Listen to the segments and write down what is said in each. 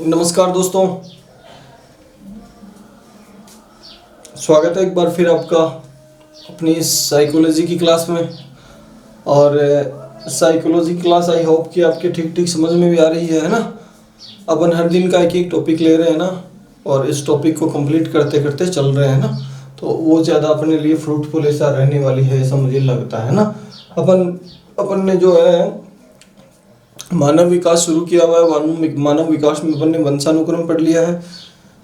नमस्कार दोस्तों, स्वागत है एक बार फिर आपका अपनी इस साइकोलॉजी की क्लास में। और साइकोलॉजी क्लास आई होप कि आपके ठीक ठीक समझ में भी आ रही है ना। अपन हर दिन का एक एक टॉपिक ले रहे हैं ना, और इस टॉपिक को कंप्लीट करते करते चल रहे हैं ना, तो वो ज़्यादा अपने लिए फ्रूटफुल ऐसा रहने वाली है, ऐसा मुझे लगता है ना। अपन ने जो है मानव विकास शुरू किया हुआ है। मानव विकास में अपन ने वंशानुक्रम पढ़ लिया है,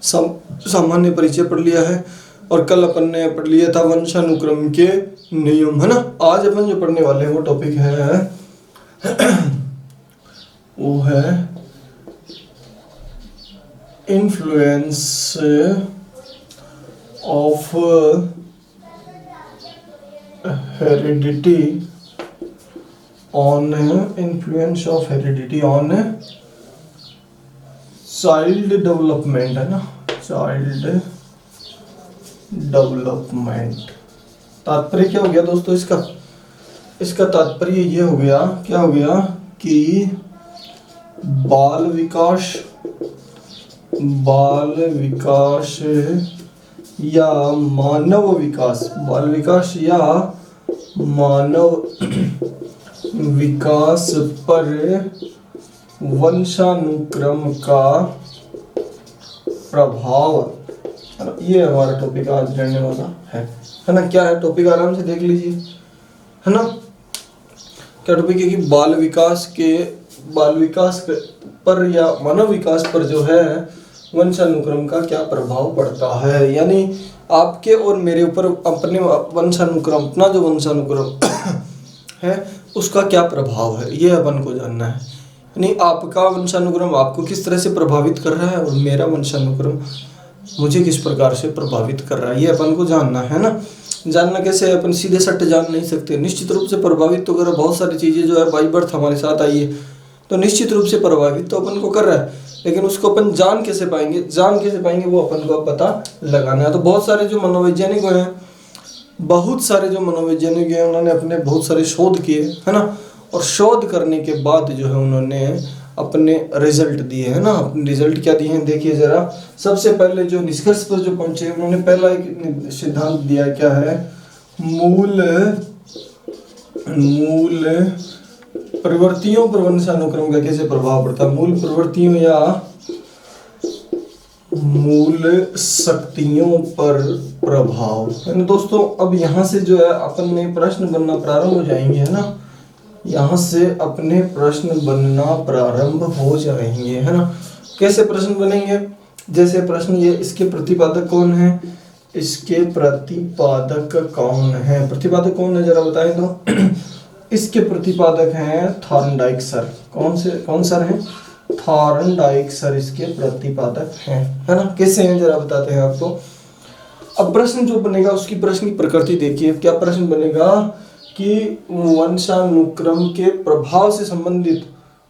सामान्य परिचय पढ़ लिया है, और कल अपन ने पढ़ लिया था वंशानुक्रम के नियम, है ना। आज अपन जो पढ़ने वाले हैं वो टॉपिक है वो है influence of heredity on child development, है ना। चाइल्ड डेवलपमेंट तात्पर्य क्या हो गया दोस्तों इसका तात्पर्य ये हो गया, क्या हो गया कि बाल विकास या मानव विकास, बाल विकास या मानव विकास पर वंशानुक्रम का प्रभाव, ये हमारा टॉपिक आज रहने वाला है ना। क्या है टॉपिक, आराम से देख लीजिए, है ना। क्या टॉपिक है कि बाल विकास पर या मानव विकास पर जो है वंशानुक्रम का क्या प्रभाव पड़ता है, यानी आपके और मेरे ऊपर अपने वंशानुक्रम, अपना जो वंशानुक्रम है उसका क्या प्रभाव है, ये अपन को जानना है। यानी आपका वंशानुक्रम आपको किस तरह से प्रभावित कर रहा है और मेरा वंशानुक्रम मुझे किस प्रकार से प्रभावित कर रहा है, ये अपन को जानना है ना। जानना कैसे है, अपन सीधे सट्टे जान नहीं सकते। निश्चित रूप से प्रभावित तो कर रहा है, बहुत सारी चीज़ें जो है बाई बर्थ हमारे साथ आई है, तो निश्चित रूप से प्रभावित तो अपन को कर रहा है, लेकिन उसको अपन जान कैसे पाएंगे वो अपन को पता लगाना है। तो बहुत सारे जो मनोवैज्ञानिक हैं उन्होंने अपने बहुत सारे शोध किए, है ना। और शोध करने के बाद जो है उन्होंने अपने रिजल्ट दिए, है ना। अपने रिजल्ट क्या दिए हैं देखिए जरा। सबसे पहले जो निष्कर्ष पर जो पहुंचे उन्होंने पहला एक सिद्धांत दिया, क्या है, मूल प्रवृत्तियों पर वंशानुक्रम का कैसे प्रभाव पड़ता है। मूल प्रवृत्तियों या मूल शक्तियों पर प्रभाव, है ना दोस्तों। अब यहाँ से जो है अपन में प्रश्न बनना प्रारंभ हो जाएंगे, है ना। यहाँ से अपने प्रश्न बनना प्रारंभ हो जाएंगे, है ना। कैसे प्रश्न बनेंगे, जैसे प्रश्न ये, इसके प्रतिपादक कौन है, इसके प्रतिपादक कौन है, प्रतिपादक कौन है जरा बताएं तो। इसके प्रतिपादक हैं थॉर्नडाइक सर। कौन सर हैं, थॉर्नडाइक सर इसके प्रतिपादक हैं, है ना। कैसे हैं जरा बताते हैं आपको। अब प्रश्न जो बनेगा उसकी प्रश्न की प्रकृति देखिए। क्या प्रश्न बनेगा कि वंशानुक्रम के प्रभाव से संबंधित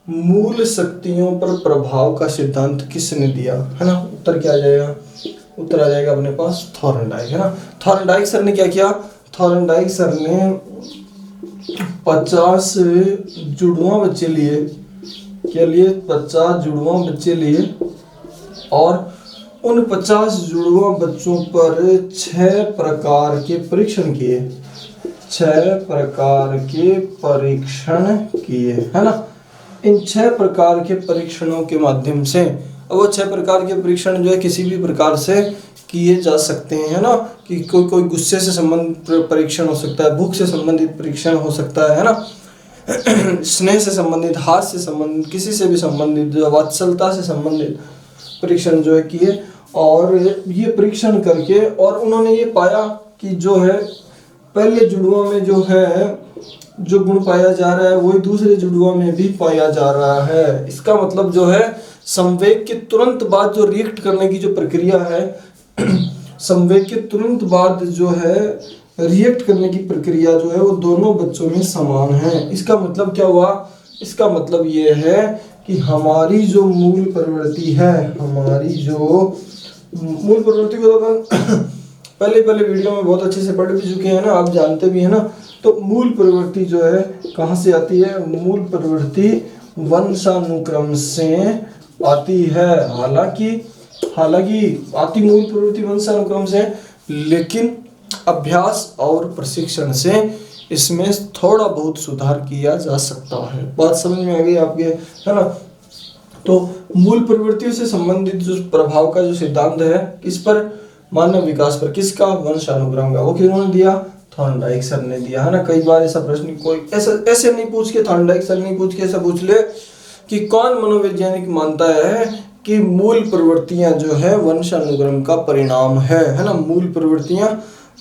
मूल शक्तियों पर प्रभाव का सिद्धांत किसने दिया, है ना। उत्तर क्या आ जाएगा, उत्तर आ जाएगा अपने पास थॉर्नडाइक, है ना। थॉर्नडाइक सर ने क्या किया, थॉर्नडाइक सर ने 50 जुड़वां बच्चे लिए, क्या लिए, 50 जुड़वां बच्चे लिए, और उन 50 जुड़वां बच्चों पर 6 प्रकार के परीक्षण किए, 6 प्रकार के परीक्षण किए, है ना। इन 6 प्रकार के परीक्षणों के माध्यम से, अब वो 6 प्रकार के परीक्षण जो है किसी भी प्रकार से किए जा सकते हैं, है ना। कि कोई गुस्से से संबंधित परीक्षण हो सकता है, भूख से संबंधित परीक्षण हो सकता है ना, स्नेह से संबंधित, हाथ से संबंधित, किसी से भी संबंधित, वात्सलता से संबंधित परीक्षण जो है किए। और ये परीक्षण करके और उन्होंने ये पाया कि जो है पहले जुड़वा में जो है जो गुण पाया जा रहा है वही दूसरे जुड़वा में भी पाया जा रहा है। इसका मतलब जो है संवेग के तुरंत बाद जो रिएक्ट करने की जो प्रक्रिया है, संवेग के तुरंत बाद जो है रिएक्ट करने की प्रक्रिया जो है वो दोनों बच्चों में समान है। इसका मतलब क्या हुआ, इसका मतलब ये है कि हमारी जो मूल प्रवृत्ति है, हमारी जो मूल प्रवृत्ति को अपन पहले वीडियो में बहुत अच्छे से पढ़ भी चुके हैं ना, आप जानते भी हैं ना। तो मूल प्रवृत्ति जो है कहाँ से आती है, मूल प्रवृत्ति वंशानुक्रम से आती है। हालांकि आती मूल प्रवृत्ति वंशानुक्रम से, लेकिन अभ्यास और प्रशिक्षण से इसमें थोड़ा बहुत सुधार किया जा सकता है। बात समझ में आ गई आपके, है ना। तो मूल प्रवृत्तियों से संबंधित जो प्रभाव का जो सिद्धांत है किस पर, मानव विकास पर, किसका, वंशानुक्रम का। वो किन्होंने दिया, थॉर्नडाइक सर ने दिया, है ना। कई बार ऐसा प्रश्न कोई ऐसे नहीं पूछ के, थॉर्नडाइक सर नहीं पूछ के ऐसा पूछ ले कि कौन मनोवैज्ञानिक मानता है कि मूल प्रवृत्तियां जो है वंशानुक्रम का परिणाम है ना। मूल प्रवृत्तियां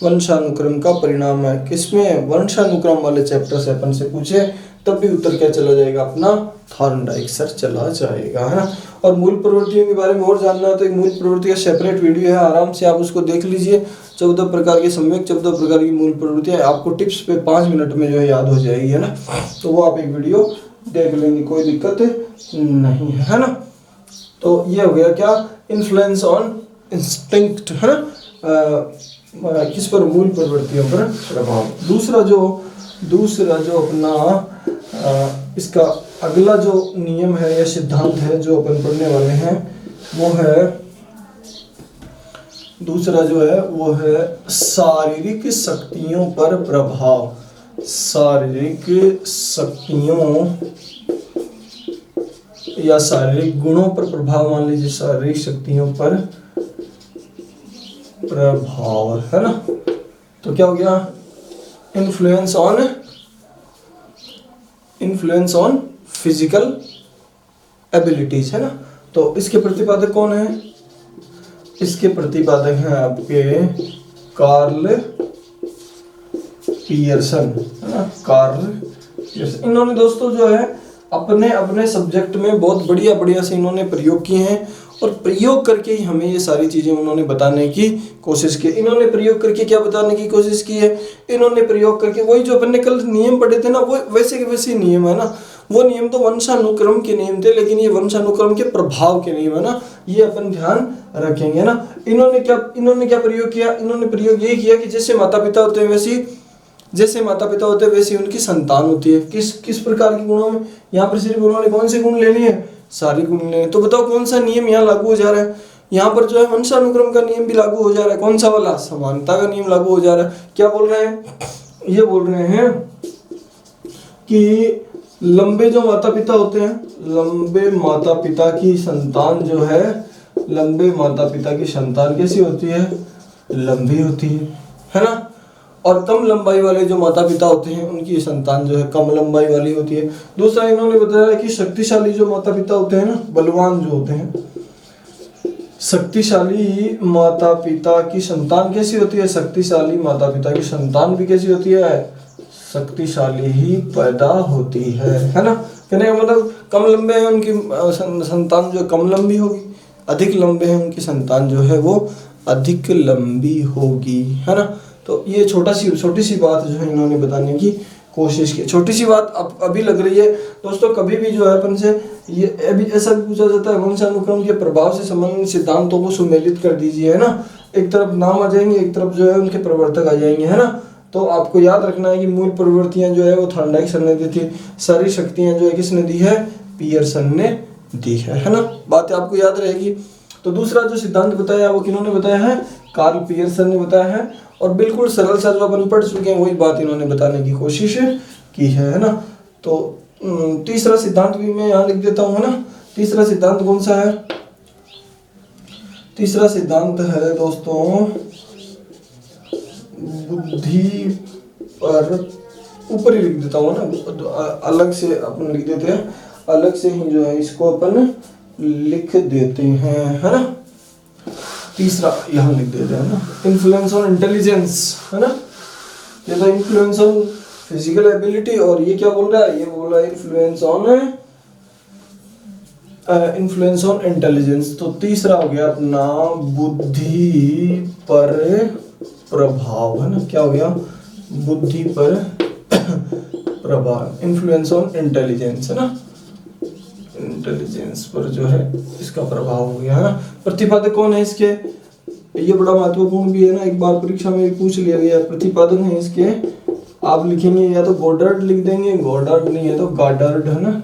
वंशानुक्रम का परिणाम है, किसमें, वंशानुक्रम वाले चैप्टर से अपन से पूछे तब भी उत्तर क्या चला जाएगा अपना, थॉर्नडाइक सर चला जाएगा, है ना। और मूल प्रवृत्तियों के बारे में और जानना है तो एक मूल प्रवृत्ति का सेपरेट वीडियो है, आराम से आप उसको देख लीजिए। 14 प्रकार के सम्यक, 14 प्रकार की मूल प्रवृत्तियां, आपको टिप्स पे 5 मिनट में जो है याद हो जाएगी, है ना। तो वो आप एक वीडियो देख लेंगे, कोई दिक्कत नहीं है ना। तो ये हो गया क्या, इन्फ्लुएंस ऑन इंस्टिंक्ट, है ना, किस पर, मूल प्रवृत्तियों पर प्रभाव। दूसरा जो अपना इसका अगला जो नियम है या सिद्धांत है जो अपन पढ़ने वाले हैं वो है, दूसरा जो है वो है शारीरिक शक्तियों पर प्रभाव। शारीरिक शक्तियों या शारीरिक गुणों पर प्रभाव, मान लीजिए शारीरिक शक्तियों पर प्रभाव, है ना। तो क्या हो गया, इन्फ्लुएंस ऑन फिजिकल एबिलिटीज, है ना। तो इसके प्रतिपादक कौन है, इसके प्रतिपादक हैं आपके कार्ल पियर्सन, है ना, कार्ल पियर्सन। इन्होंने दोस्तों जो है अपने अपने सब्जेक्ट में बहुत बढ़िया से इन्होंने प्रयोग किए हैं, और प्रयोग करके ही हमें ये सारी चीजें उन्होंने बताने की कोशिश की। इन्होंने प्रयोग करके क्या बताने की कोशिश की है, इन्होंने प्रयोग करके वही जो अपन ने कल नियम पढ़े थे ना, वो वैसे के वैसे नियम है ना। वो नियम तो वंशानुक्रम के नियम थे, लेकिन ये वंशानुक्रम के प्रभाव के नियम है ना, ये अपन ध्यान रखेंगे ना। इन्होंने क्या प्रयोग किया, इन्होंने प्रयोग यही किया कि जैसे माता पिता होते हैं वैसी उनकी संतान होती है। किस प्रकार के गुणों में, यहाँ पर सिर्फ उन्होंने कौन से गुण ले लिए, सारे गुण ले। तो बताओ कौन सा नियम यहाँ लागू हो जा रहा है, यहाँ पर जो है वंशानुक्रम का नियम भी लागू हो जा रहा है। कौन सा वाला, समानता का नियम लागू हो जा रहा है। क्या बोल रहे हैं, ये बोल रहे हैं कि लंबे जो माता पिता होते हैं, लंबे माता पिता की संतान जो है, लंबे माता पिता की संतान कैसी होती है, लंबी होती है ना। और कम लंबाई वाले जो माता पिता होते हैं उनकी संतान जो है कम लंबाई वाली होती है। दूसरा इन्होंने बताया कि शक्तिशाली जो माता पिता होते हैं ना, बलवान जो होते हैं, शक्तिशाली माता पिता की संतान कैसी होती है, शक्तिशाली माता पिता की संतान भी कैसी होती है, शक्तिशाली ही पैदा होती है ना। कहने का मतलब कम लंबे हैं उनकी संतान जो कम लंबी होगी, अधिक लंबे हैं उनकी संतान जो है वो अधिक लंबी होगी, है ना। तो ये छोटी सी बात जो है इन्होंने बताने की कोशिश की। छोटी सी बात अभी लग रही है दोस्तों, कभी भी जो है अपन से ये अभी ऐसा भी पूछा जाता है, वंशानुक्रम के प्रभाव से संबंधित सिद्धांतों को सुमेलित कर दीजिए, है ना। एक तरफ नाम आ जाएंगे, एक तरफ जो है उनके प्रवर्तक आ जाएंगे, है ना। तो आपको याद रखना है कि मूल प्रवृत्तियां जो है वो थॉर्नडाइक सर ने दी थी, सारी शक्तियां जो है किसने दी है, पियर्सन ने दी है ना। बात आपको याद रहेगी। तो दूसरा जो सिद्धांत बताया वो किन्होंने बताया है, कार्ल पियर्सन ने बताया है, और बिल्कुल सरल सा जो अपन पढ़ चुके हैं वही बात इन्होंने बताने की कोशिश की है ना। तो तीसरा सिद्धांत भी मैं यहाँ लिख देता हूँ, है ना। तीसरा सिद्धांत कौन सा है, तीसरा सिद्धांत है दोस्तों बुद्धि पर, ऊपर ही लिख देता हूँ ना, अलग से अपन लिख देते हैं, अलग से ही जो है इसको अपन लिख देते हैं, है ना। तीसरा यहाँ लिख देते हैं ना, इन्फ्लुएंस ऑन इंटेलिजेंस, है ना। ये तो इन्फ्लुएंस ऑन फिजिकल एबिलिटी, और ये क्या बोल रहा है, ये बोल रहा है इन्फ्लुएंस ऑन इंटेलिजेंस। तो तीसरा हो गया अपना बुद्धि पर प्रभाव, है ना। क्या हो गया, बुद्धि पर प्रभाव, इन्फ्लुएंस ऑन इंटेलिजेंस, है ना। इंटेलिजेंस पर जो है इसका प्रभाव हो गया, है ना। प्रतिपादक कौन है इसके, ये बड़ा महत्वपूर्ण भी है ना, एक बार परीक्षा में भी पूछ लिया गया। प्रतिपादक है इसके, आप लिखेंगे या तो गोडार्ड लिख देंगे, गोडार्ड नहीं है तो गाडार्ड, है ना।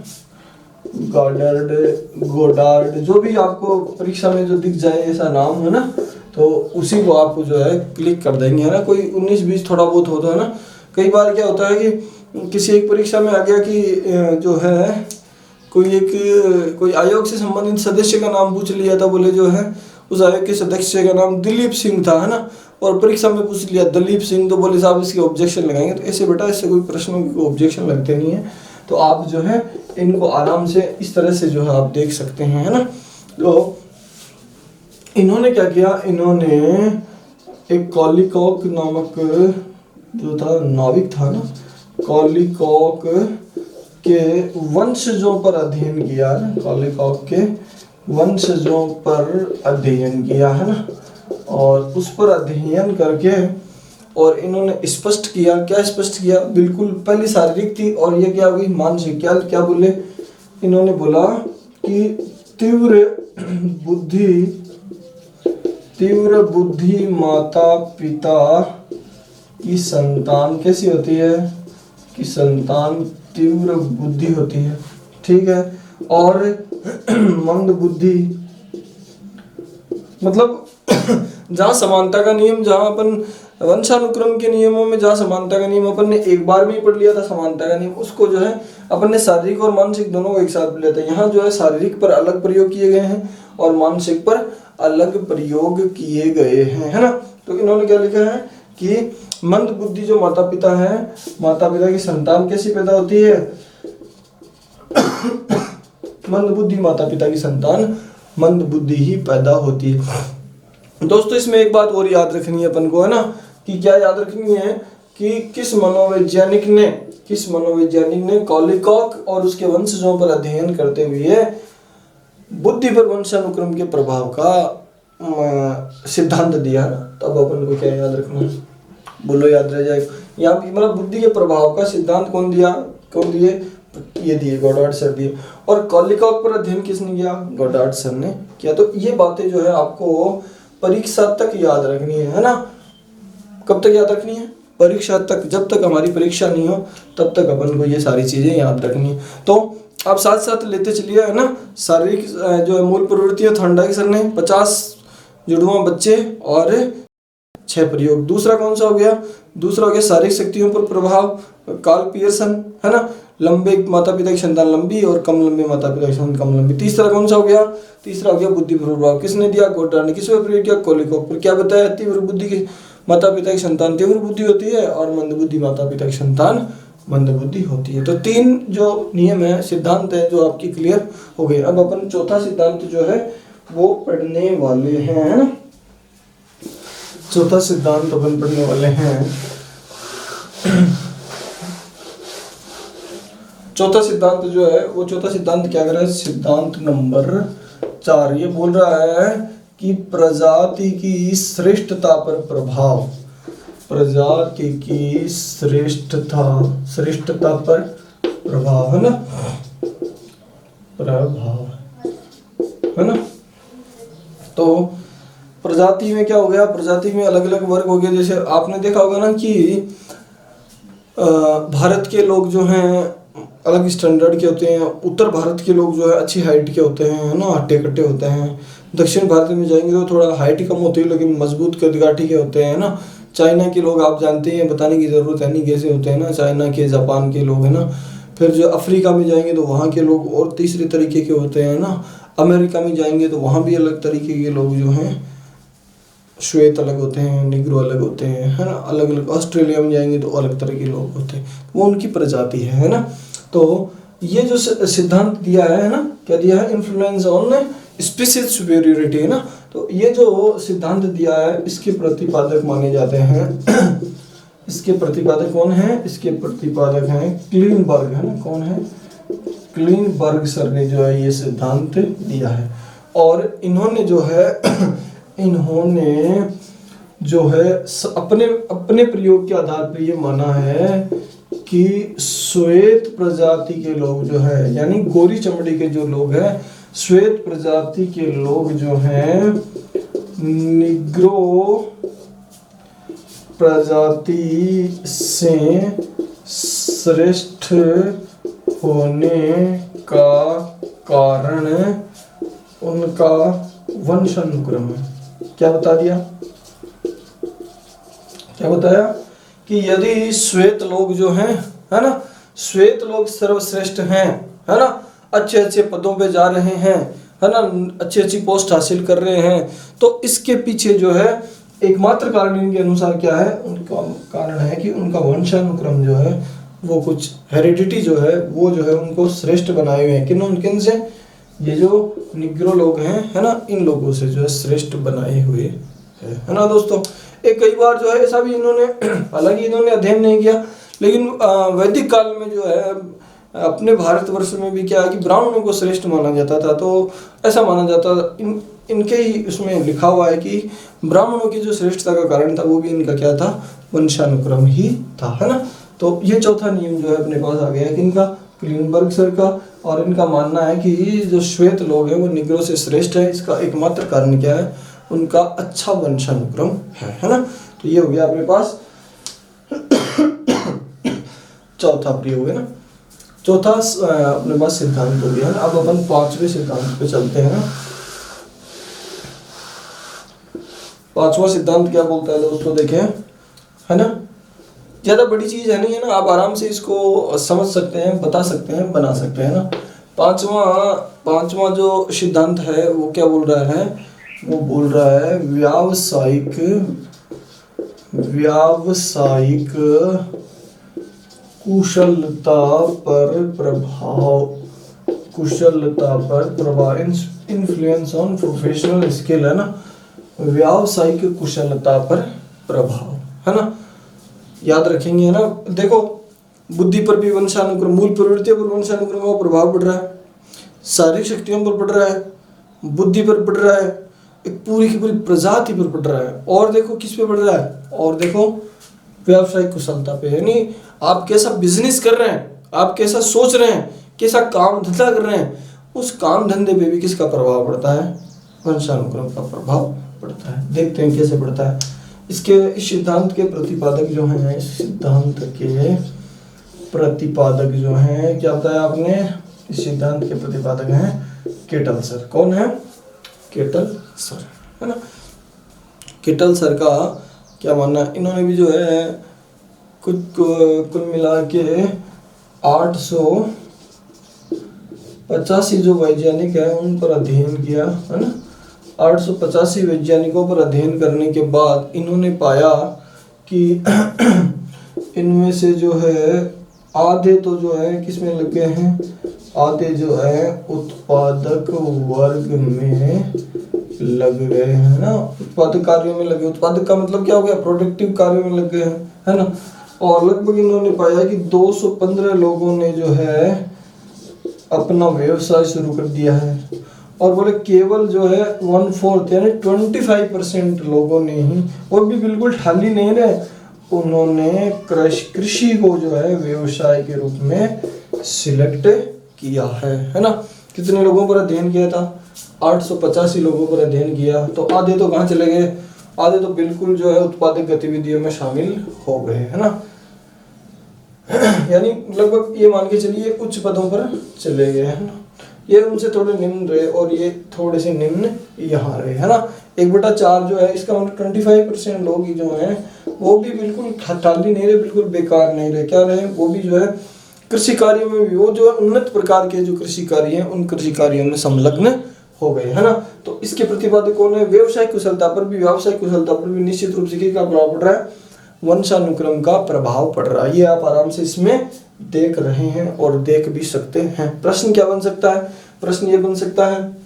गोडार्ड, जो भी आपको परीक्षा में जो दिख जाए ऐसा नाम है ना, तो उसी को आपको जो है क्लिक कर देंगे, है ना। कोई 19-20 थोड़ा बहुत होता है ना, कई बार क्या होता है कि किसी एक परीक्षा में आ गया कि जो है कोई आयोग से संबंधित सदस्य का नाम पूछ लिया था, बोले जो है उस आयोग के सदस्य का नाम दिलीप सिंह था, है ना, और परीक्षा में पूछ लिया दलीप सिंह, तो बोले साहब इसके ऑब्जेक्शन लगाएंगे। तो ऐसे बेटा इससे कोई प्रश्नों की ऑब्जेक्शन लगते नहीं है, तो आप जो है इनको आराम से इस तरह से जो है आप देख सकते हैं, है ना। तो इन्होंने क्या किया, इन्होंने एक कॉलिकॉक नामक जो था नाविक था ना, कॉलिकॉक के वंशजों पर अध्ययन किया, कॉलिकॉक के वंशजों पर अध्ययन किया, है ना, और उस पर अध्ययन करके और इन्होंने स्पष्ट किया, क्या स्पष्ट किया, बिल्कुल पहली शारीरिक थी और ये क्या हुई मानसिक। क्या बोले, इन्होंने बोला कि तीव्र बुद्धि माता पिता की संतान कैसी होती है, कि संतान तीव्र बुद्धि होती है, ठीक है, और मंद बुद्धि, मतलब जहाँ समानता का नियम, जहाँ अपन वंशानुक्रम के नियमों में जहाँ समानता का नियम अपन ने एक बार में ही पढ़ लिया था, समानता का नियम, उसको जो है अपन ने शारीरिक और मानसिक दोनों को एक साथ लिया था। यहाँ जो है शारीरिक पर अलग प्रयोग किए गए हैं और मानसिक पर अलग प्रयोग किए गए हैं, है ना। तो इन्होंने क्या लिखा है कि मंद बुद्धि जो माता पिता है, माता पिता की संतान कैसी पैदा होती है, मंद बुद्धि माता पिता की संतान मंद बुद्धि ही पैदा होती है। दोस्तों इसमें एक बात और याद रखनी है अपन को, है ना, कि क्या याद रखनी है कि किस मनोवैज्ञानिक ने कॉलिकॉक और उसके वंशजों पर अध्ययन करते हुए बुद्धि पर वंशानुक्रम के प्रभाव का सिद्धांत दिया ना। तब अपन को क्या याद रखना है, बोलो याद रह जाए। यहाँ मतलब बुद्धि के प्रभाव का सिद्धांत कौन दिए, ये दिए गोडार्ड सर दिए। और कॉलिकॉक पर अध्ययन किसने किया, गोडार्ड सर ने किया। तो ये बातें जो है आपको परीक्षा तक याद रखनी है ना। कब तक याद रखनी है, परीक्षा तक। जब तक हमारी परीक्षा नहीं हो तब तक अपन को ये सारी चीजें याद रखनी है। तो आप साथ साथ लेते चलिए, है ना। शारीरिक जो है मूल प्रवृत्तियां थॉर्नडाइक सर ने 50 जुड़वां बच्चे और 6 प्रयोग। दूसरा कौन सा हो गया, दूसरा हो गया शारीरिक शक्तियों पर प्रभाव, कार्ल पियर्सन, है ना। लंबे माता पिता की संतान लंबी और कम लंबे माता पिता की संतान कम लंबी। तीसरा कौन सा हो गया, तीसरा हो गया बुद्धि पर प्रभाव। किसने दिया, गोडार्ड ने। किस पर प्रयोग किया, कॉलिकॉक पर। क्या बताया, तीव्र बुद्धि की माता पिता की संतान तीव्र बुद्धि होती है और मंद बुद्धि माता पिता की संतान मंद बुद्धि होती है। तो 3 जो नियम है, सिद्धांत है, जो आपकी क्लियर हो गए। अब अपन चौथा सिद्धांत जो है वो पढ़ने वाले हैं, है ना। चौथा सिद्धांत अपन पढ़ने वाले हैं। चौथा सिद्धांत जो है वो चौथा सिद्धांत क्या कर रहा है, सिद्धांत नंबर 4। ये बोल रहा है कि प्रजाति की श्रेष्ठता पर प्रभाव, प्रजाति की श्रेष्ठता पर प्रभाव, है ना, प्रभाव, है ना। तो प्रजाति में क्या हो गया, प्रजाति में अलग अलग वर्ग हो गए। जैसे आपने देखा होगा ना कि भारत के लोग जो हैं अलग स्टैंडर्ड के होते हैं, उत्तर भारत के लोग जो है अच्छी हाइट के होते हैं, है ना, हट्टे कट्टे होते हैं। दक्षिण भारत में जाएंगे तो थोड़ा हाइट कम होती है लेकिन मजबूत कदकाठी के होते हैं, ना। चाइना के लोग आप जानते हैं, बताने की ज़रूरत है नहीं कैसे होते हैं ना, चाइना के, जापान के लोग, है ना। फिर जो अफ्रीका में जाएंगे तो वहाँ के लोग और तीसरे तरीके के होते हैं, ना। अमेरिका में जाएंगे तो वहाँ भी अलग तरीके के लोग जो हैं, श्वेत अलग होते हैं, निग्रो अलग होते हैं, है ना, अलग अलग। ऑस्ट्रेलिया में जाएंगे तो अलग तरह के लोग होते हैं, वो उनकी प्रजाति है ना। तो ये जो सिद्धांत दिया है ना, क्या दिया है, इन्फ्लुएंस ऑन स्पीशीज सुपेरियोरिटी, है ना। तो ये जो सिद्धांत दिया है इसके प्रतिपादक माने जाते हैं इसके प्रतिपादक कौन है, इसके प्रतिपादक हैं क्लीनबर्ग, है ना। कौन है, क्लीनबर्ग सर ने जो है ये सिद्धांत दिया है। और इन्होंने जो है अपने प्रयोग के आधार पर ये माना है कि श्वेत प्रजाति के लोग जो है, यानी गोरी चमड़ी के जो लोग हैं, श्वेत प्रजाति के लोग जो हैं निग्रो प्रजाति से श्रेष्ठ होने का कारण उनका वंशानुक्रम है। क्या बता दिया, क्या बताया कि यदि श्वेत लोग जो हैं, है ना, श्वेत लोग सर्वश्रेष्ठ हैं, है ना, अच्छे अच्छे पदों पे जा रहे हैं, है ना, अच्छी अच्छी पोस्ट हासिल कर रहे हैं, तो इसके पीछे जो है एकमात्र कारण इनके अनुसार क्या है, उनका कारण है कि उनका वंशानुक्रम जो है वो कुछ हेरिडिटी जो है वो जो है उनको श्रेष्ठ बनाए हुए हैं। किन से, ये जो निग्रो लोग हैं, है ना, इन लोगों से जो है श्रेष्ठ बनाए हुए है ना दोस्तों। एक कई बार जो है ऐसा भी इन्होंने हालांकि इन्होंने अध्ययन नहीं किया, लेकिन वैदिक काल में जो है अपने भारतवर्ष में भी क्या है कि ब्राह्मणों को श्रेष्ठ माना जाता था। तो ऐसा माना जाता इनके ही उसमें लिखा हुआ है कि ब्राह्मणों की जो श्रेष्ठता का कारण था वो भी इनका क्या था, वंशानुक्रम ही था, है ना। तो ये चौथा नियम जो है अपने पास आ गया है किनका, क्लीनबर्ग सर का। और इनका मानना है कि जो श्वेत लोग हैं वो निग्रो से श्रेष्ठ है। इसका एकमात्र कारण क्या है, उनका अच्छा वंशानुक्रम है ना। तो ये हो गया अपने पास चौथा प्रयोग है ना, चौथा अपने पास सिद्धांत हो गया है। अब अपन पांचवें सिद्धांत पे चलते हैं ना। पांचवा सिद्धांत क्या बोलता है दोस्तों, देखें, है ना, ज्यादा बड़ी चीज है नहीं है ना, आप आराम से इसको समझ सकते हैं, बता सकते हैं, बना सकते हैं ना। पांचवा जो सिद्धांत है वो क्या बोल रहा है, वो बोल रहा है व्यावसायिक कुशलता पर प्रभाव, इन्फ्लुएंस ऑन प्रोफेशनल स्किल, है ना, व्यावसायिक कुशलता पर प्रभाव, है ना, याद रखेंगे, है ना। देखो, बुद्धि पर भी वंशानुक्रम, मूल प्रवृत्तियों पर वंशानुक्रम का प्रभाव पड़ रहा है, शारीरिक शक्तियों पर पड़ रहा है, बुद्धि पर पड़ रहा है, एक पूरी की पूरी प्रजाति पर पड़ रहा है। और देखो किस पे पड़ रहा है, और देखो व्यावसायिक कुशलता पे, यानी आप कैसा बिजनेस कर रहे हैं, आप कैसा सोच रहे हैं, कैसा काम धंधा कर रहे हैं, उस काम धंधे पे भी किसका प्रभाव पड़ता है, वंशानुक्रम का प्रभाव पड़ता है। देखते हैं कैसे पड़ता है। इसके इस सिद्धांत के प्रतिपादक जो हैं, इस सिद्धांत के प्रतिपादक जो हैं, क्या बताया आपने, इस सिद्धांत के प्रतिपादक हैं केटल सर। कौन है, केटल सर, है ना। केटल सर का क्या मानना है, इन्होंने भी जो है कुल मिला के 885 जो वैज्ञानिक है उन पर अध्ययन किया, है ना। 885 वैज्ञानिकों पर अध्ययन करने के बाद इन्होंने पाया कि इनमें से जो है आधे तो जो है किसमें लग गए हैं, आधे जो है उत्पादक वर्ग में लग गए हैं ना, उत्पादक कार्यों में लगे। उत्पादक का मतलब क्या हो गया, प्रोडक्टिव कार्यों में लग गए हैं, है ना। और लगभग इन्होंने पाया कि 215 लोगों ने जो है अपना व्यवसाय शुरू कर दिया है। और बोले केवल जो है 1/4 यानी 25% लोगों ने ही, और भी बिल्कुल खाली नहीं रहे, उन्होंने कृषि को जो है व्यवसाय के रूप में सिलेक्ट किया है ना। कितने लोगों पर अध्ययन किया था, 885 लोगों पर अध्ययन किया। तो आधे तो कहाँ चले गए, आधे तो बिल्कुल जो है उत्पादक गतिविधियों में शामिल हो गए, है ना। यानी लगभग ये मान के चलिए उच्च पदों पर चले गए, है ना। ये उनसे थोड़े निम्न रहे और ये थोड़े से निम्न यहाँ रहे, है ना। 1/4 जो है, इसका मतलब 25% लोग ही जो हैं वो भी बिल्कुल खाली नहीं रहे, बिल्कुल बेकार नहीं रहे। क्या रहे, वो भी जो है कृषि कार्यों में भी, वो जो है उन्नत प्रकार के जो कृषि कार्य हैं उन कृषि कार्यों में संलग्न हो गए, है ना। तो इसके प्रतिपादक कौन है, व्यावसायिक कुशलता पर भी, व्यावसायिक कुशलता पर भी निश्चित रूप से किसका प्रभाव पड़ रहा है, वंशानुक्रम का प्रभाव पड़ रहा है। ये आप आराम से इसमें देख रहे हैं और देख भी सकते हैं। प्रश्न क्या बन सकता है, प्रश्न ये बन सकता है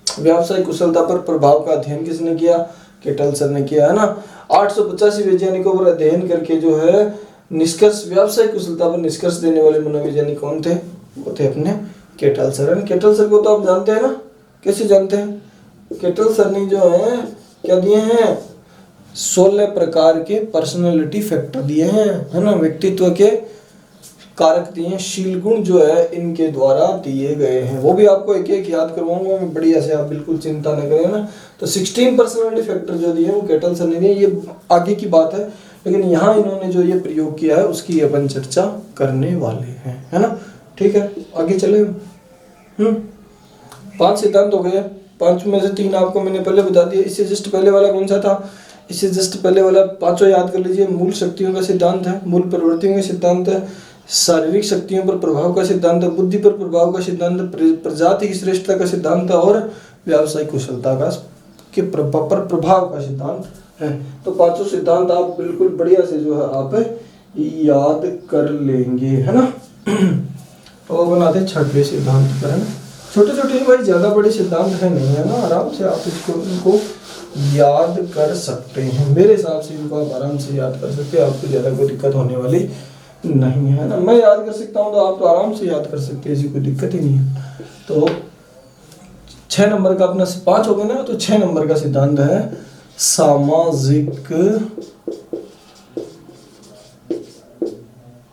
व्यावसायिक कुशलता पर प्रभाव का अध्ययन किसने किया, केटल सर ने किया, है ना। 885 वैज्ञानिकों पर अध्ययन करके जो है निष्कर्ष, व्यावसायिक कुशलता पर निष्कर्ष देने वाले मनोवैज्ञानिक कौन थे, वो थे अपने केटल सर। केटल सर को तो आप जानते हैं ना, कैसे जानते हैं, केटल सर ने जो है क्या दिए हैं, 16 प्रकार के पर्सनालिटी फैक्टर दिए हैं, है ना, व्यक्तित्व के कारक दिए हैं, शील गुण जो है इनके द्वारा दिए गए हैं। वो भी आपको एक एक याद करवाऊंगा मैं बढ़िया से, आप बिल्कुल चिंता न करें ना। तो 16 पर्सनालिटी फैक्टर जो दिए वो केटल सर ने दिए, ये आगे की बात है, लेकिन यहाँ इन्होंने जो ये प्रयोग किया है उसकी अपन चर्चा करने वाले हैं, है ना। ठीक है, आगे चले। 5 सिद्धांत हो गए, 5 में से 3 आपको मैंने पहले बता दिया। इससे जस्ट पहले वाला कौन सा था? इससे जस्ट पहले वाला 5 याद कर लीजिए। मूल शक्तियों का सिद्धांत है, मूल प्रवृत्तियों का सिद्धांत है, शारीरिक शक्तियों पर प्रभाव का सिद्धांत है, बुद्धि पर प्रभाव का सिद्धांत है, प्रजाति की श्रेष्ठता का सिद्धांत है और व्यावसायिक कुशलता का पर प्रभाव का सिद्धांत है। तो 5 सिद्धांत आप बिल्कुल बढ़िया से जो है आप याद कर लेंगे, है ना। तो बनाते 6वें सिद्धांत पर, है ना। छोटे छोटे भाई, ज्यादा बड़े सिद्धांत है नहीं, है ना। आराम से आप इनको याद कर सकते हैं। मेरे हिसाब से इनको आप आराम से याद कर सकते हैं, आपको ज्यादा कोई दिक्कत होने वाली नहीं है ना। मैं याद कर सकता हूँ तो आप तो आराम से याद कर सकते हैं, ऐसी कोई दिक्कत ही नहीं है। तो 6 नंबर का अपना 5 हो गया ना, तो 6 नंबर का सिद्धांत है सामाजिक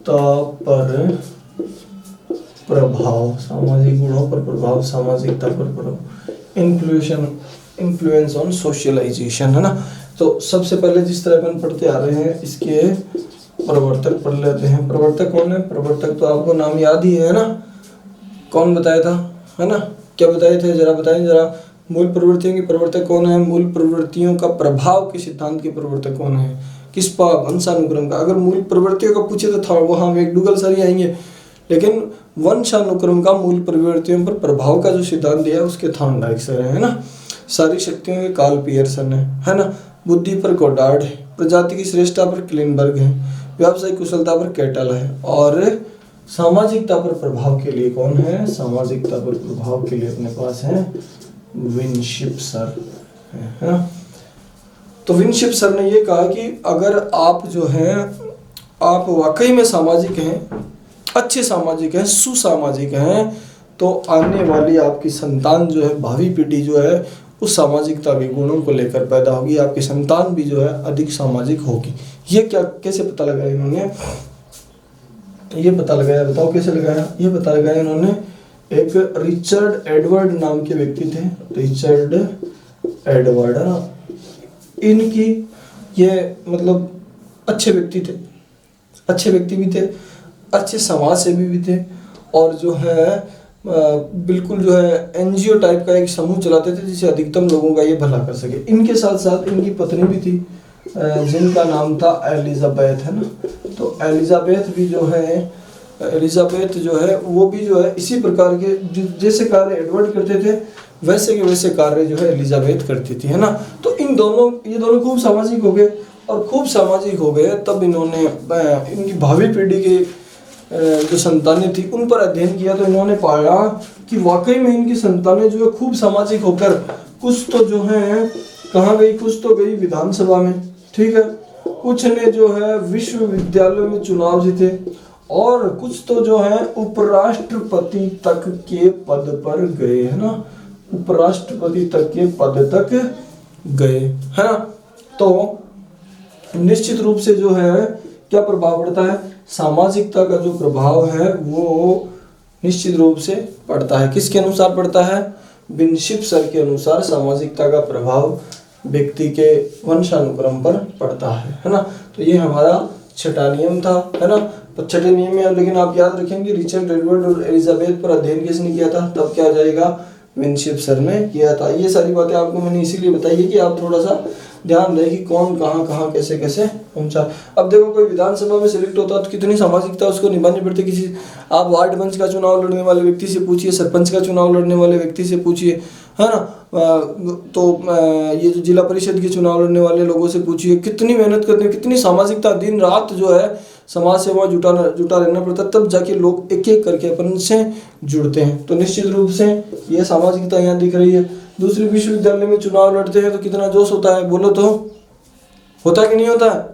पर प्रभाव, सामाजिक गुणों पर प्रभाव, सामाजिकता पर प्रभाव, इन्फ्लुएंस ऑन सोशलाइजेशन, है ना। तो सबसे पहले जिस तरह अपन पढ़ते आ रहे हैं, इसके प्रवर्तक पढ़ लेते हैं। प्रवर्तक कौन है? प्रवर्तक तो आपको नाम याद ही है ना, कौन बताया था, है ना। क्या बताए थे, जरा बताएं जरा। मूल प्रवृत्तियों के प्रवर्तक कौन है? मूल प्रवृत्तियों का प्रभाव के सिद्धांत के प्रवर्तक कौन है? किस पर? वंशानुक्रम का। अगर मूल प्रवृत्तियों का पूछे तो था वहां में डूगल सर ही आएंगे, लेकिन वंशानुक्रम का मूल प्रवृत्तियों पर प्रभाव का जो सिद्धांत दिया उसके थॉर्नडाइक सर है ना। शारीरिक शक्तियों के कार्ल पियर्सन है ना। बुद्धि पर गोडार्ड है, प्रजाति की श्रेष्ठता पर क्लिनबर्ग है, व्यावसायिक कुशलता पर कैटल है और सामाजिकता पर प्रभाव के लिए कौन है? सामाजिकता पर प्रभाव के लिए अपने पास है विनशिप सर, है ना। तो विनशिप सर ने ये कहा कि अगर आप जो है आप वाकई में सामाजिक हैं, अच्छे सामाजिक हैं, सुसामाजिक हैं, तो आने वाली आपकी संतान जो है, भावी पीढ़ी जो है, उस सामाजिकता के गुणों को लेकर पैदा होगी। आपकी संतान भी जो है अधिक सामाजिक होगी। ये क्या कैसे पता लगाया इन्होंने? ये पता लगाया, बताओ कैसे लगाया? ये पता लगाया इन्होंने, एक रिचर्ड एडवर्ड नाम के व्यक्ति थे, रिचर्ड एडवर्ड, है ना। इनकी ये मतलब अच्छे व्यक्ति थे, अच्छे व्यक्ति भी थे, अच्छे समाज सेवी भी थे और जो है बिल्कुल जो है एनजीओ टाइप का एक समूह चलाते थे जिससे अधिकतम लोगों का ये भला कर सके। इनके साथ साथ इनकी पत्नी भी थी जिनका नाम था एलिजाबेथ, है ना। तो एलिजाबेथ भी जो है, एलिजाबेथ जो है वो भी जो है इसी प्रकार के जैसे कार्य एडवर्ड करते थे वैसे के वैसे कार्य जो है एलिजाबेथ करती थी, है ना। तो ये दोनों खूब सामाजिक हो गए और खूब सामाजिक हो गए तब इन्होंने इनकी भावी पीढ़ी की जो संतानें थी उन पर अध्ययन किया। तो इन्होंने पाया कि वाकई में इनकी संतानें जो है खूब सामाजिक होकर कुछ तो जो है कहाँ गई, कुछ तो गई विधानसभा में, ठीक है, कुछ ने जो है विश्वविद्यालय में चुनाव जीते और कुछ तो जो है उपराष्ट्रपति तक के पद पर गए, है ना। उपराष्ट्रपति तक के पद तक गए, है ना। तो निश्चित रूप से जो है क्या प्रभाव पड़ता है? सामाजिकता का जो प्रभाव है वो निश्चित रूप से पड़ता है। किसके अनुसार पड़ता है? विनशिप सर के अनुसार सामाजिकता का प्रभाव व्यक्ति के वंशानुक्रम पर पड़ता है ना। तो ये हमारा 6वां नियम था, है ना। तो 6वें नियम में लेकिन आप याद रखेंगे रिचर्ड एडवर्ड और एलिजाबेथ पर अध्ययन किसने किया था? तब क्या आ जाएगा? विनशिप सर ने किया था। ये सारी बातें आपको मैंने इसीलिए बताई है कि आप थोड़ा सा ध्यान दें कि कौन कहाँ कैसे कैसे पहुंचा। अब देखो कोई विधानसभा में सिलेक्ट होता है तो कितनी सामाजिकता उसको निभानी पड़ती है। किसी आप वार्ड पंच का चुनाव लड़ने वाले व्यक्ति से पूछिए, सरपंच का चुनाव लड़ने वाले व्यक्ति से पूछिए, है ना। तो ये जो जिला परिषद के चुनाव लड़ने वाले लोगों से पूछिए, कितनी मेहनत करते हैं, कितनी सामाजिकता, दिन रात जो है समाज सेवा जुटा रहना पड़ता है, तब जाके लोग एक एक करके अपन से जुड़ते हैं। तो निश्चित रूप से ये सामाजिकता यहाँ दिख रही है। दूसरे विश्वविद्यालय में चुनाव लड़ते हैं तो कितना जोश होता है, बोलो तो होता है कि नहीं होता है?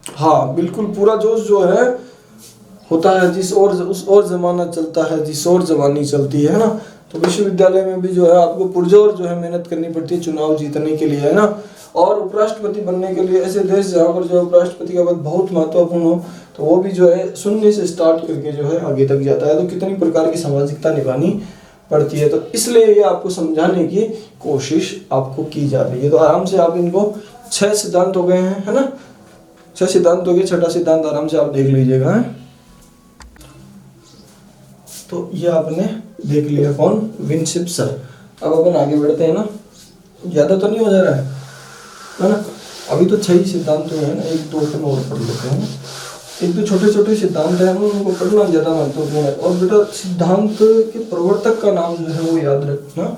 हाँ बिल्कुल, पूरा जोश जो है होता है। जिस और जमाना चलता है, जिस और जवानी चलती है ना। तो विश्वविद्यालय में भी जो है आपको पुरजोर जो है मेहनत करनी पड़ती है चुनाव जीतने के लिए, है ना। और उपराष्ट्रपति बनने के लिए ऐसे देश जहाँ पर जो उपराष्ट्रपति का पद बहुत महत्वपूर्ण हो तो वो भी जो है शून्य से स्टार्ट करके जो है आगे तक जाता है। तो कितनी प्रकार की सामाजिकता निभानी पड़ती है। तो इसलिए ये आपको समझाने की कोशिश आपको की जा रही है। तो आराम से आप इनको 6 सिद्धांत हो गए हैं, है ना। 6 सिद्धांत हो गए, 6वां सिद्धांत आराम से आप देख लीजिएगा। तो ये आपने देख लिया कौन, विनशिप सर। अब अपन आगे बढ़ते हैं ना, ज़्यादा तो नहीं हो जा रहा है ना। अभी तो 6 ही सिद्धांत है ना, 1-2 अपन और पढ़ लेते हैं ना। एक तो छोटे छोटे सिद्धांत हैं उनको पढ़ना ज़्यादा महत्वपूर्ण है। और बेटा सिद्धांत के प्रवर्तक का नाम जो है वो याद रखना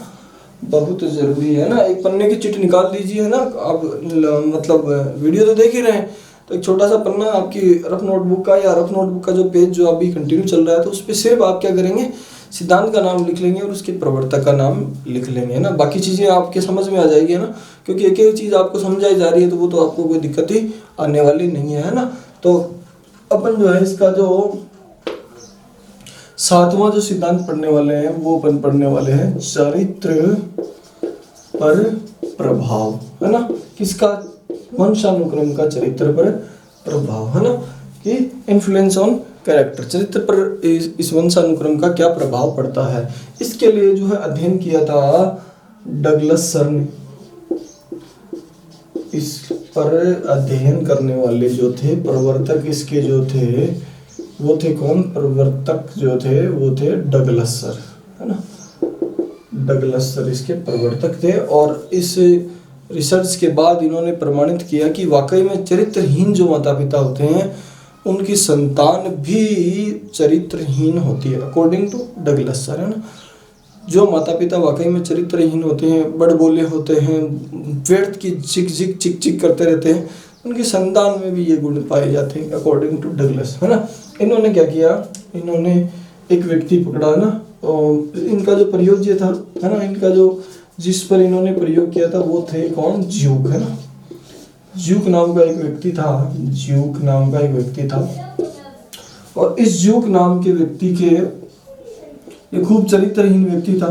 बहुत ज़रूरी है ना। एक पन्ने की चिट निकाल लीजिए है ना। आप मतलब वीडियो तो देख ही रहे हैं, तो एक छोटा सा पन्ना आपकी रफ नोटबुक का या रफ नोटबुक का जो पेज जो अभी कंटिन्यू चल रहा है, तो उस पर सिर्फ आप क्या करेंगे, सिद्धांत का नाम लिख लेंगे और उसके प्रवर्तक का नाम लिख लेंगे है ना। बाकी चीज़ें आपके समझ में आ जाएगी है ना, क्योंकि एक एक चीज़ आपको समझाई जा रही है तो वो तो आपको कोई दिक्कत ही आने वाली नहीं है ना। तो अपन जो है इसका जो 7वां जो सिद्धांत पढ़ने वाले हैं वो अपन पढ़ने वाले हैं चरित्र पर प्रभाव है ना। किसका, वंशानुक्रम का चरित्र पर प्रभाव है ना, कि इन्फ्लुएंस ऑन कैरेक्टर, चरित्र पर इस वंशानुक्रम का क्या प्रभाव पड़ता है। इसके लिए जो है अध्ययन किया था डगलस सर ने। इस पर अध्ययन करने वाले जो थे प्रवर्तक इसके जो थे वो थे कौन, प्रवर्तक जो थे वो थे डगलस सर है ना। डगलस सर इसके प्रवर्तक थे और इस रिसर्च के बाद इन्होंने प्रमाणित किया कि वाकई में चरित्रहीन जो माता पिता होते हैं उनकी संतान भी चरित्रहीन होती है, अकॉर्डिंग टू डगलस सर है ना। जो माता पिता वाकई में चरित्रहीन होते हैं, बड़बोले होते हैं, व्यर्थ की चिक चिक चिक चिक करते रहते हैं, उनकी संतान में भी ये गुण पाए जाते हैं, अकॉर्डिंग टू डगलस है ना। इन्होंने क्या किया, इन्होंने एक व्यक्ति पकड़ा ना, और इनका जो प्रयोज्य था है ना, इनका जो जिस पर इन्होंने प्रयोग किया था वो थे कौन, ज्यूक है ना। ज्यूक नाम का एक व्यक्ति था, ज्यूक नाम का एक व्यक्ति था। और इस ज्यूक नाम के व्यक्ति के, ये खूब चरित्रहीन व्यक्ति था,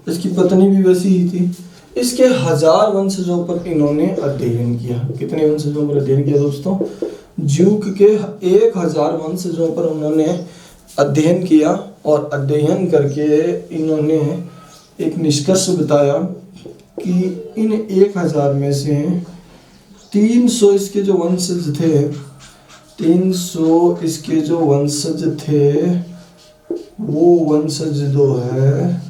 इसकी पत्नी भी वैसी ही थी। इसके 1000 वंशजों पर इन्होंने अध्ययन किया। कितने वंशजों पर अध्ययन किया दोस्तों, ज्यूक के 1000 वंशजों पर उन्होंने अध्ययन किया। और अध्ययन करके इन्होंने एक निष्कर्ष बताया कि इन 1000 में से 300 इसके जो वंशज थे, 300 इसके जो वंशज थे वो वंशज जो है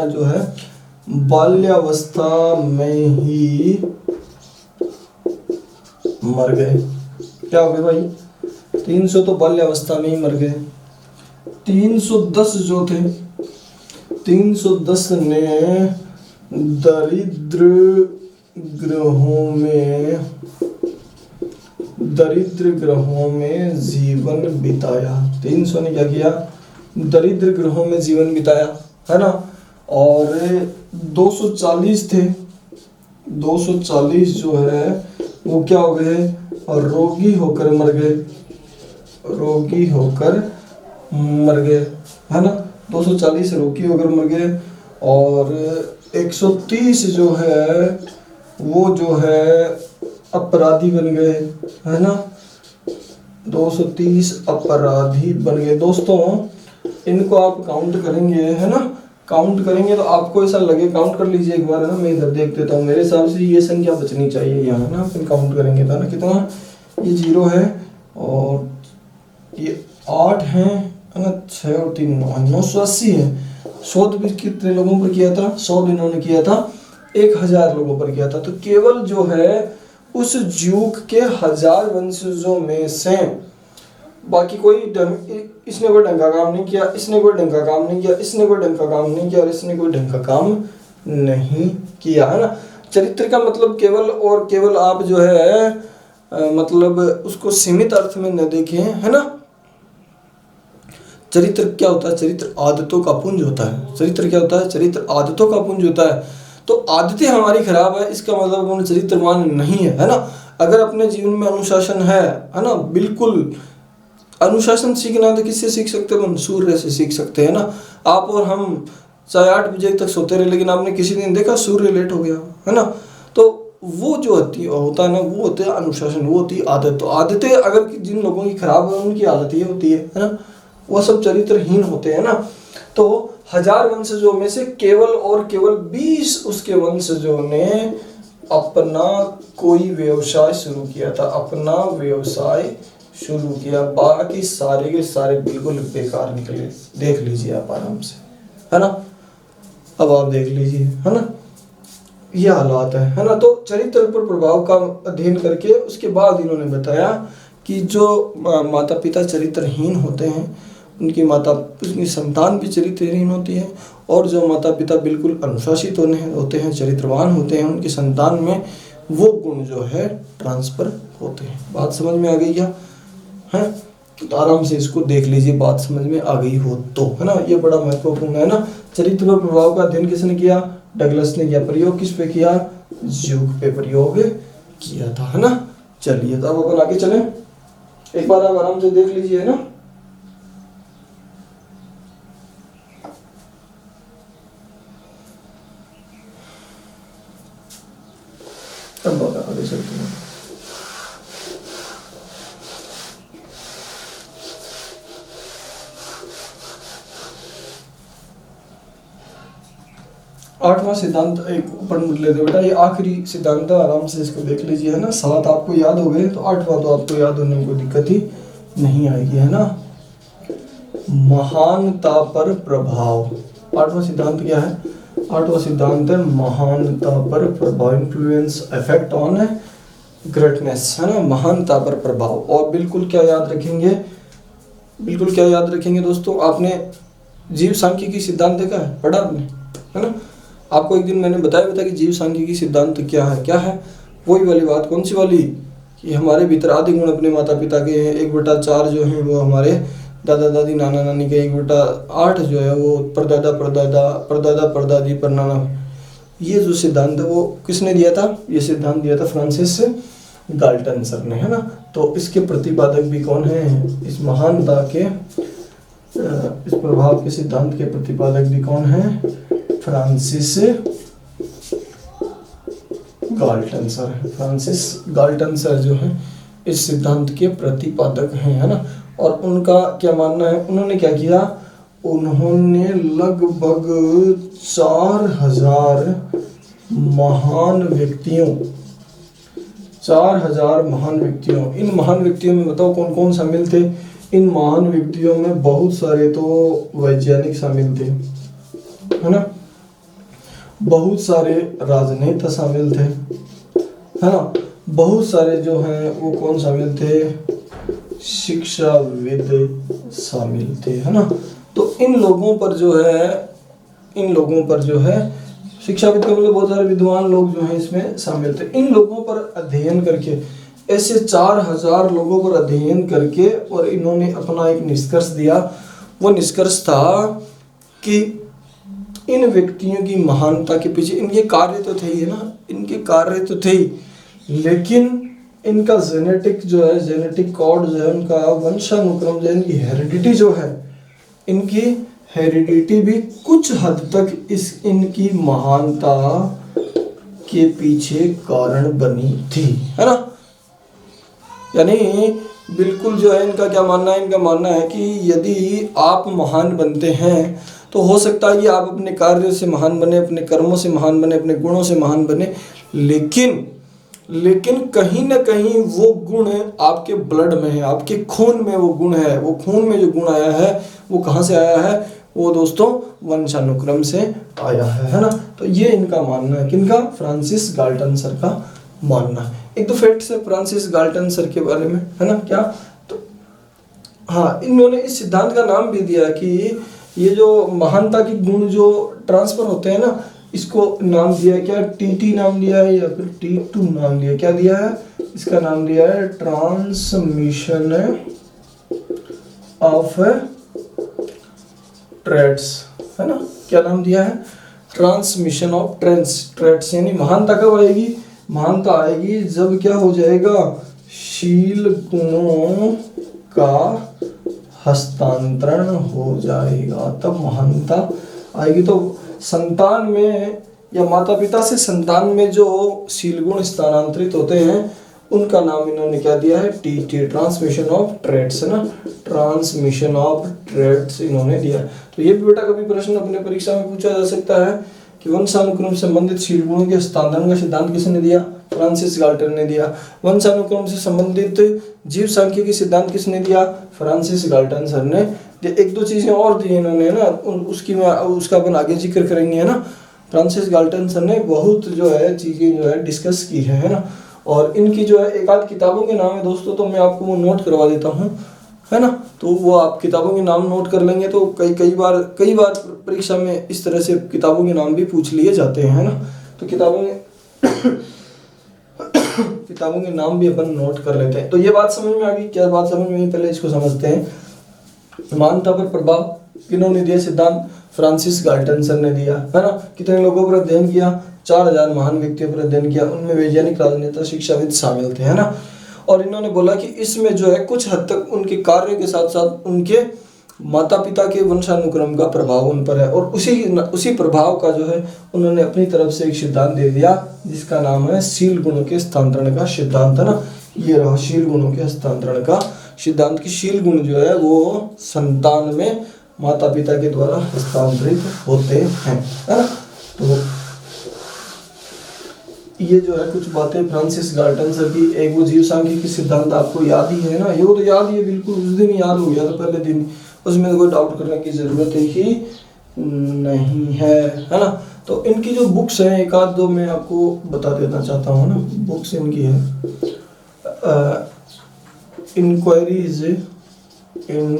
जो है बाल्यावस्था में ही मर गए। क्या हो गए भाई, 300 तो बाल्यावस्था में ही मर गए। 310 जो थे, 310 ने दरिद्र ग्रहों में जीवन बिताया। 300 ने क्या किया, दरिद्र ग्रहों में जीवन बिताया है ना। और 240 थे, 240 जो है वो क्या हो गए, और रोगी होकर मर गए, रोगी होकर मर गए है ना। 240 रोगी होकर मर गए। और 130 जो है वो जो है अपराधी बन गए है ना। 230 अपराधी बन गए। दोस्तों इनको आप काउंट करेंगे है ना, काउंट करेंगे तो आपको ऐसा लगे, काउंट कर लीजिए एक बार है ना। मैं इधर देख देता हूँ, मेरे हिसाब से ये संख्या बचनी चाहिए यहाँ ना। फिर काउंट करेंगे तो ना, कितना, ये 0 है और ये 8 है ना, 6 और 3 980 है। 100 भी कितने लोगों पर किया था, 100 इन्होंने किया था 1000 लोगों पर किया था। तो केवल जो है उस ज्यूक के 1000 वंशजों में से बाकी कोई इसने कोई ढंग का काम नहीं किया, इसने कोई ढंग का काम नहीं किया, इसने कोई ढंग का काम नहीं किया और इसने कोई ढंग का काम नहीं किया है ना। चरित्र का मतलब केवल और केवल आप जो है मतलब उसको सीमित अर्थ में न देखें है ना। चरित्र क्या होता है, चरित्र आदतों का पुंज होता है। चरित्र क्या होता है, चरित्र आदतों का पुंज होता है। तो आदतें हमारी खराब है इसका मतलब हम चरित्रवान नहीं है ना। अगर अपने जीवन में अनुशासन है ना, बिल्कुल अनुशासन सीखना है तो किससे सीख सकते हैं, सूर्य से सीख सकते हैं ना। आप और हम चाहे 8 बजे तक सोते रहे, लेकिन आपने किसी दिन देखा सूर्य लेट हो गया है ना। तो वो जो होता है ना, वो होते हैं अनुशासन, वो होती है आदत। तो आदतें अगर जिन लोगों की खराब है उनकी आदत ये होती है ना, वो सब चरित्रहीन होते हैं ना। तो 1000 वंशजों में से केवल और केवल 20 उसके वंशजों ने अपना कोई व्यवसाय शुरू किया था, अपना व्यवसाय शुरू किया, बाकी सारे के सारे बिल्कुल बेकार निकले। देख लीजिए आप आराम से, है ना। अब आप देख लीजिए, है ना, ये हालात है ना। तो चरित्र पर प्रभाव का अध्ययन करके उसके बाद इन्होंने बताया कि जो माता पिता चरित्रहीन होते हैं उनकी संतान भी चरित्रहीन होती है, और जो माता पिता बिल्कुल अनुशासित होते हैं, चरित्रवान होते हैं, उनकी संतान में वो गुण जो है ट्रांसफर होते हैं। बात समझ में आ गई क्या है? तो आराम से इसको देख लीजिए, बात समझ में आ गई हो तो, है ना। ये बड़ा महत्वपूर्ण है ना। चरित्र पर प्रभाव का अध्ययन किसने किया? डगलस ने किया। प्रयोग किस पे किया? युग पे प्रयोग किया था, है ना। चलिए तो अब अपन आगे चलें, एक बार आप आराम से देख लीजिए, है ना। अब आगे चलते हैं। आठवां सिद्धांत एक ऊपर लेते बेटा, ये आखिरी सिद्धांत है, आराम से इसको देख लीजिए, है ना। 7 आपको याद हो गए तो 8वां तो आपको याद होने में कोई दिक्कत ही नहीं आएगी, है ना। महानता पर प्रभाव। 8वां सिद्धांत क्या है? 8वां सिद्धांत है महानता पर प्रभाव, इन्फ्लुएंस इफेक्ट ऑन ग्रेटनेस, है ना। महानता पर प्रभाव। और बिल्कुल क्या याद रखेंगे, बिल्कुल क्या याद रखेंगे दोस्तों, आपने जीव सांख्यिकी सिद्धांत देखा है, पढ़ा आपने, है ना। आपको एक दिन मैंने बताया था कि जीव सांख्यिकी सिद्धांत क्या है, क्या है वही वाली बात। कौन सी वाली? कि हमारे भीतर आदि गुण अपने माता पिता के हैं, 1/4 जो हैं वो हमारे दादा दादी नाना नानी के, 1/8 जो है वो परदादा परदादी परनाना। ये जो सिद्धांत है वो किसने दिया था? ये सिद्धांत दिया था फ्रांसिस गाल्टन सर ने, है ना। तो इसके प्रतिपादक भी कौन है? इस महानता के, इस प्रभाव के सिद्धांत के प्रतिपादक भी कौन है? Francis Galton sir. Francis Galton sir जो है इस सिद्धांत के प्रतिपादक हैं, है ना। और उनका क्या मानना है? उन्होंने क्या किया? उन्होंने लगभग 4000 महान व्यक्तियों, 4000 महान व्यक्तियों, इन महान व्यक्तियों में बताओ कौन कौन शामिल थे? इन महान व्यक्तियों में बहुत सारे तो वैज्ञानिक शामिल थे, है ना। बहुत सारे राजनेता शामिल थे, है ना। बहुत सारे जो हैं वो कौन शामिल थे? शिक्षाविद शामिल थे, है ना। तो इन लोगों पर जो है शिक्षाविद का मतलब बहुत सारे विद्वान लोग जो हैं इसमें शामिल थे। इन लोगों पर अध्ययन करके, ऐसे 4000 लोगों पर अध्ययन करके, और इन्होंने अपना एक निष्कर्ष दिया। वो निष्कर्ष था कि इन व्यक्तियों की महानता के पीछे इनके कार्य तो थे ही, है ना, इनके कार्य तो थे ही, लेकिन इनका जेनेटिक जो है, जेनेटिक कोड जो है, उनका वंशानुक्रम जो है, इनकी हेरिडिटी जो है, इनकी हेरिडिटी भी कुछ हद तक इनकी महानता के पीछे कारण बनी थी, है ना। यानी बिल्कुल जो है इनका क्या मानना है? इनका मानना है कि यदि आप महान बनते हैं तो हो सकता है कि आप अपने कार्यों से महान बने, अपने कर्मों से महान बने, अपने गुणों से महान बने, लेकिन कहीं ना कहीं वो गुण आपके ब्लड में है, आपके खून में वो गुण है। वो खून में जो गुण आया है वो कहाँ से आया है? वो दोस्तों वंशानुक्रम से आया है ना। तो ये इनका मानना है, किनका? फ्रांसिस गाल्टन सर का मानना है। एक दो फैक्ट्स है फ्रांसिस गाल्टन सर के बारे में, है ना। क्या? तो हाँ, इन्होंने इस सिद्धांत का नाम भी दिया कि ये जो महानता के गुण जो ट्रांसफर होते हैं ना, इसको नाम दिया है क्या? टीटी नाम दिया है या फिर T2 नाम दिया, क्या दिया है? इसका नाम दिया है ट्रांसमिशन ऑफ ट्रेड्स, है ना। क्या नाम दिया है? Transmission of trades. यानी महानता कब आएगी? महानता आएगी जब क्या हो जाएगा? शील गुणों का हस्तांतरण हो जाएगा, तब महानता आएगी। तो संतान में या माता पिता से संतान में जो शील गुण स्थानांतरित होते हैं उनका नाम इन्होंने क्या दिया है? टीटी, ट्रांसमिशन ऑफ ट्रेड्स, है ना। ट्रांसमिशन ऑफ ट्रेड्स इन्होंने दिया। तो ये भी बेटा कभी प्रश्न अपने परीक्षा में पूछा जा सकता है कि वंशानुक्रम से संबंधित शील गुणों के हस्तांतरण का सिद्धांत किसने दिया? फ्रांसिस गाल्टन ने दिया। वंशानुक्रम से संबंधित जीव सांख्यिकी सिद्धांत किसने दिया? फ्रांसिस गाल्टन सर ने। एक दो चीजें और दी इन्होंने ना, उसका अपन आगे जिक्र करेंगे है ना। फ्रांसिस गाल्टन सर ने बहुत जो है चीजें जो है डिस्कस की है ना। और इनकी जो है एक आध किताबों के नाम है दोस्तों, तो मैं आपको वो नोट करवा देता हूँ है ना। तो वो आप किताबों के नाम नोट कर लेंगे तो कई बार परीक्षा में इस तरह से किताबों के नाम भी पूछ लिए जाते हैं है ना। तो किताबों के नाम भी अपन नोट कर लेते हैं। तो ये बात समझ में आ गई? क्या बात समझ में आई? पहले इसको समझते हैं। मानवता पर प्रभाव किन्होंने दिया सिद्धांत? फ्रांसिस गाल्टन सर ने दिया है ना। कितने लोगों पर अध्ययन किया? 4000 महान व्यक्तियों पर अध्ययन किया, उनमें वैज्ञानिक, राजनेता, शिक्षाविद शामिल थे है ना। और इन्होंने बोला कि इसमें जो है कुछ हद तक उनके कार्य के साथ साथ उनके माता पिता के वंशानुक्रम का प्रभाव उन पर है, और उसी प्रभाव का जो है उन्होंने अपनी तरफ से एक सिद्धांत दे दिया जिसका नाम है शील गुणों के हस्तांतरण का सिद्धांत है ना। ये रहा शील गुणों के हस्तांतरण का सिद्धांत की शील गुण जो है वो संतान में माता पिता के द्वारा हस्तांतरित होते हैं है ना। तो ये जो है कुछ बातें फ्रांसिस गाल्टन सर की। एक वो जीव सांख्यिकी सिद्धांत आपको याद ही है ना, ये तो याद ही है बिल्कुल, उस दिन याद हो गया था पहले दिन, उसमें कोई डाउट करने की जरूरत ही नहीं है ना। तो इनकी जो बुक्स हैं एक आध दो मैं आपको बता देना चाहता हूँ ना। बुक्स इनकी है इंक्वायरीज इन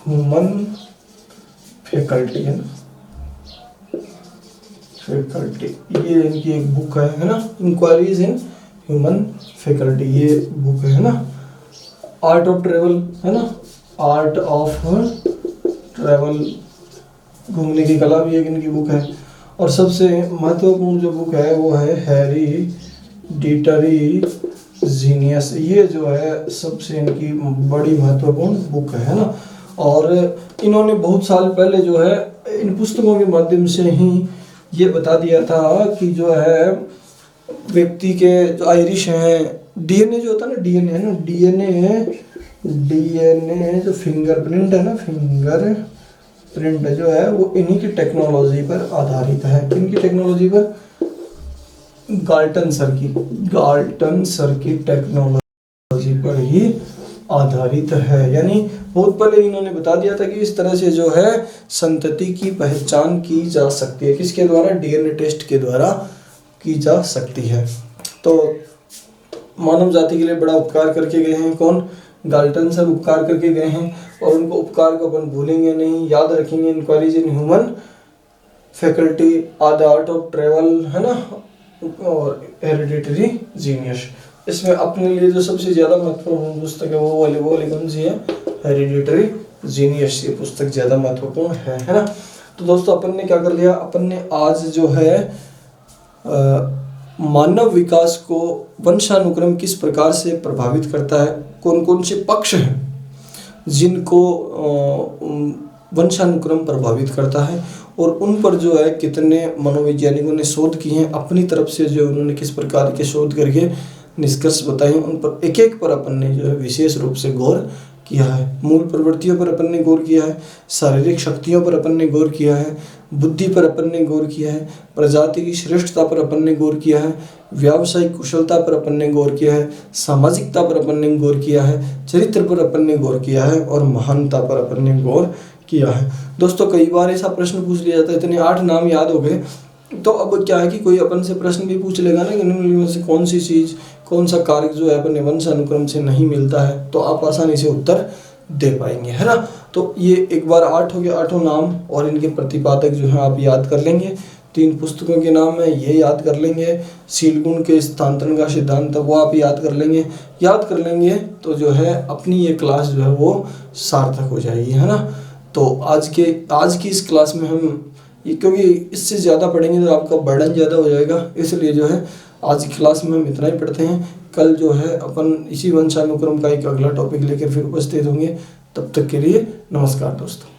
ह्यूमन फैकल्टी है ना, फैकल्टी, ये इनकी एक बुक है ना, इंक्वायरीज इन ह्यूमन फैकल्टी, ये बुक है ना। आर्ट ऑफ ट्रेवल है ना, आर्ट ऑफ ट्रेवल, घूमने की कला भी एक इनकी बुक है। और सबसे महत्वपूर्ण जो बुक है वो है हेरिडिटरी जीनियस, ये जो है सबसे इनकी बड़ी महत्वपूर्ण बुक है ना। और इन्होंने बहुत साल पहले जो है इन पुस्तकों के माध्यम से ही ये बता दिया था कि जो है व्यक्ति के जो आयरिश हैं, डीएनए जो होता है ना, डीएनए है ना, डीएनए जो फिंगरप्रिंट है ना, फिंगरप्रिंट जो है वो इन्हीं की टेक्नोलॉजी पर आधारित है। किनकी टेक्नोलॉजी पर? गाल्टन सर की टेक्नोलॉजी पर ही आधारित है। यानी बहुत पहले इन्होंने बता दिया था कि इस तरह से जो है संतति की पहचान की जा सकती है, किसके द्वारा? डीएनए टेस्ट के द्वारा की जा सकती है। तो मानव जाति के लिए बड़ा उपकार करके गए हैं कौन? गाल्टन सर उपकार करके गए हैं, और उनको उपकार को अपन भूलेंगे नहीं, याद रखेंगे। Inquiries in human faculty, the art of travel है ना, और हेरिडिटरी जीनियस। इसमें अपने लिए जो सबसे ज्यादा महत्वपूर्ण पुस्तक है वो वाली कौन सी है? हेरिडिटरी जीनियस, ये पुस्तक ज्यादा महत्वपूर्ण है ना। तो दोस्तों अपन ने क्या कर लिया? अपन ने आज जो है मानव विकास को वंशानुक्रम किस प्रकार से प्रभावित करता है, कौन कौन से पक्ष हैं जिनको वंशानुक्रम प्रभावित करता है, और उन पर जो है कितने मनोवैज्ञानिकों ने शोध किए हैं अपनी तरफ से, जो उन्होंने किस प्रकार के शोध करके निष्कर्ष बताए, उन पर एक एक पर अपन ने जो है विशेष रूप से गौर किया है। मूल प्रवृत्तियों पर अपन ने गौर किया है, शारीरिक शक्तियों पर अपन ने गौर किया है, बुद्धि पर अपन ने गौर किया है, प्रजाति की श्रेष्ठता पर अपन ने गौर किया है, व्यावसायिक कुशलता पर अपन ने गौर किया है, सामाजिकता पर अपन ने गौर किया है, चरित्र पर अपन ने गौर किया है, और महानता पर अपन ने गौर किया है। दोस्तों कई बार ऐसा प्रश्न पूछ लिया जाता है, इतने 8 नाम याद हो गए, तो अब क्या है कि कोई अपन से प्रश्न भी पूछ लेगा ना कि निम्नलिखित में से कौन सी चीज, कौन सा कार्य जो है अपने वंशानुक्रम से नहीं मिलता है, तो आप आसानी से उत्तर दे पाएंगे है ना। तो ये एक बार 8 हो गए, 8 नाम, और इनके प्रतिपादक जो है आप याद कर लेंगे। 3 पुस्तकों के नाम है ये याद कर लेंगे, शील गुण के हस्तांतरण का सिद्धांत वो आप याद कर लेंगे तो जो है अपनी ये क्लास जो है वो सार्थक हो जाएगी है ना। तो आज की इस क्लास में हम क्योंकि इससे ज़्यादा पढ़ेंगे तो आपका बर्डन ज़्यादा हो जाएगा, इसलिए जो है आज की क्लास में हम इतना ही पढ़ते हैं। कल जो है अपन इसी वंशानुक्रम का एक अगला टॉपिक लेकर फिर उपस्थित होंगे। तब तक के लिए नमस्कार दोस्तों।